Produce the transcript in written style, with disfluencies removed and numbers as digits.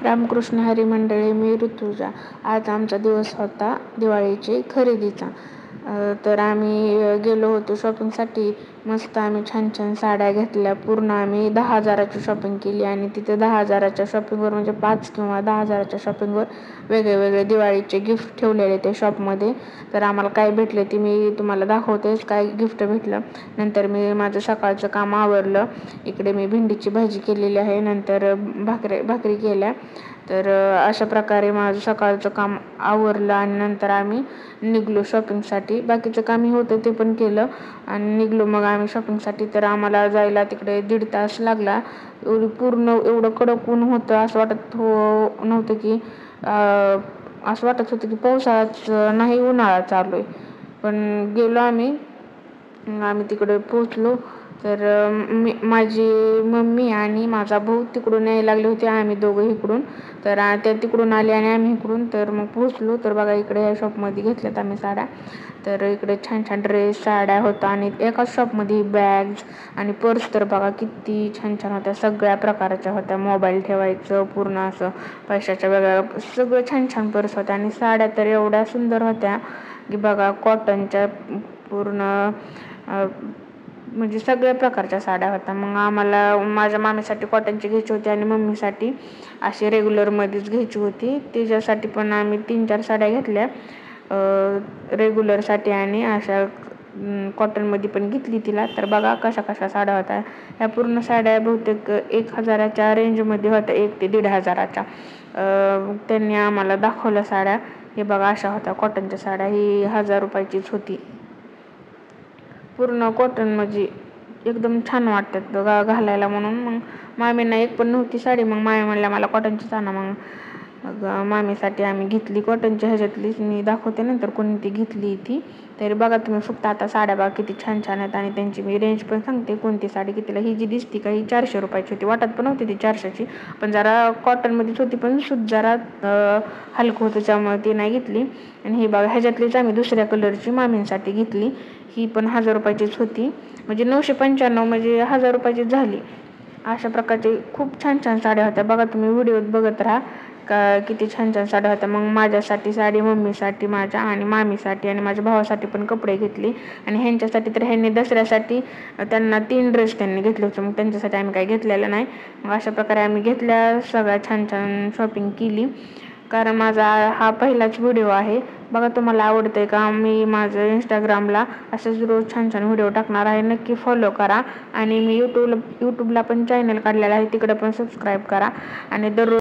रामकृष्ण हरी मंडळी, मी ऋतुजा. आज आमचा दिवस होता दिवाळीची खरेदीचा. तर आम्ही गेलो होतो शॉपिंगसाठी. मस्त आम्ही छान छान साड्या घेतल्या. पूर्ण आम्ही 10,000ची शॉपिंग केली आणि तिथे 10,000च्या शॉपिंगवर म्हणजे 5 किंवा 10,000च्या शॉपिंगवर वेगळे दिवाळीचे गिफ्ट ठेवलेले ते शॉपमध्ये. तर आम्हाला काय भेटले ते मी तुम्हाला दाखवतेच, काय गिफ्ट भेटलं. नंतर मी माझं सकाळचं काम आवरलं. इकडे मी भेंडीची भाजी केलेली आहे, नंतर भाकरी केल्या. तर अशा प्रकारे माझं सकाळचं काम आवरलं आणि नंतर आम्ही निघलो शॉपिंगसाठी. बाकीचं कामही होतं ते पण केलं आणि निघलो मग आम्ही शॉपिंगसाठी. तर आम्हाला जायला तिकडे 1.5 तास लागला. एवढं कडक ऊन होतं, असं वाटत नव्हतं की असं वाटत होतं की पावसाळाच नाही, उन्हाळा चालू आहे. पण गेलो आम्ही तिकडे पोहोचलो. तर माझी मम्मी आणि माझा भाऊ तिकडून यायला लागले होते, आम्ही दोघं इकडून. तर त्या तिकडून आले आणि आम्ही इकडून. तर मग पोहोचलो. तर बघा इकडे या शॉपमध्ये घेतल्यात आम्ही साड्या. तर इकडे छान छान ड्रेस साड्या होता आणि एकाच शॉपमध्ये बॅग्स आणि पर्स तर बघा किती छान छान होत्या. सगळ्या प्रकारच्या होत्या. मोबाईल ठेवायचं, पूर्ण असं पैशाच्या वेगळ्या सगळं छान छान पर्स होत्या. आणि साड्या तर एवढ्या सुंदर होत्या की बघा, कॉटनच्या पूर्ण म्हणजे सगळ्या प्रकारच्या साड्या होत्या. मग आम्हाला माझ्या मामीसाठी कॉटनची घ्यायची होती आणि मम्मीसाठी अशी रेग्युलरमध्येच घ्यायची होती. तिच्यासाठी पण आम्ही 3-4 साड्या घेतल्या रेग्युलरसाठी आणि अशा कॉटनमध्ये पण घेतली तिला. तर बघा कशा कशा साड्या होत्या. ह्या पूर्ण साड्या बहुतेक 1,000च्या रेंजमध्ये होत्या, 1 ते 1,500च्या. त्यांनी आम्हाला दाखवल्या साड्या. हे बघा अशा होत्या कॉटनच्या साड्या. ही 1,000 रुपयाचीच होती. पूर्ण कॉटन म्हणजे एकदम छान वाटतात घालायला म्हणून मग मामींना एक पण नव्हती साडी. मग मामी म्हणल्या मला कॉटनचीच आणा. मग मामीसाठी आम्ही घेतली कॉटनच्या ह्याच्यातलीच. मी दाखवते नंतर कोणती घेतली ती. तरी बघा तुम्ही फक्त आता साड्या बघा किती छान छान आहेत आणि त्यांची मी रेंज पण सांगते कोणती साडी कितीला. ही जी दिसती का ही 400 रुपयाची होती. वाटत पण नव्हती ती 400ची, पण जरा कॉटनमध्येच होती, पण सूत जरा हलकं होतं त्यामुळे ती नाही घेतली. आणि ही बघा ह्याच्यातलीच आम्ही दुसऱ्या कलरची मामींसाठी घेतली. ही पण 1,000 रुपयाचीच होती. म्हणजे 995 म्हणजे 1,000 रुपयाचीच झाली. अशा प्रकारचे खूप छान छान साड्या होत्या. बघा तुम्ही व्हिडिओत बघत राहा का किती छान छान साड्या होत्या. मग माझ्यासाठी साडी, मम्मीसाठी माझ्या आणि मामीसाठी आणि माझ्या भावासाठी पण कपडे घेतले. आणि ह्यांच्यासाठी तर ह्यांनी दसऱ्यासाठी त्यांना 3 ड्रेस त्यांनी घेतले होते. मग त्यांच्यासाठी आम्ही काही घेतलेलं नाही. मग अशा प्रकारे आम्ही घेतल्या सगळ्या छान छान शॉपिंग केली. कारण माझा हा पहिलाच व्हिडिओ आहे. बघा तुम्हाला आवडतंय का. मी माझं इंस्टाग्रामला असेच रोज छान छान व्हिडिओ टाकणार आहे. नक्की फॉलो करा. आणि मी यूट्यूबला पण चॅनल काढलेला आहे, तिकडे पण सबस्क्राईब करा. आणि दररोज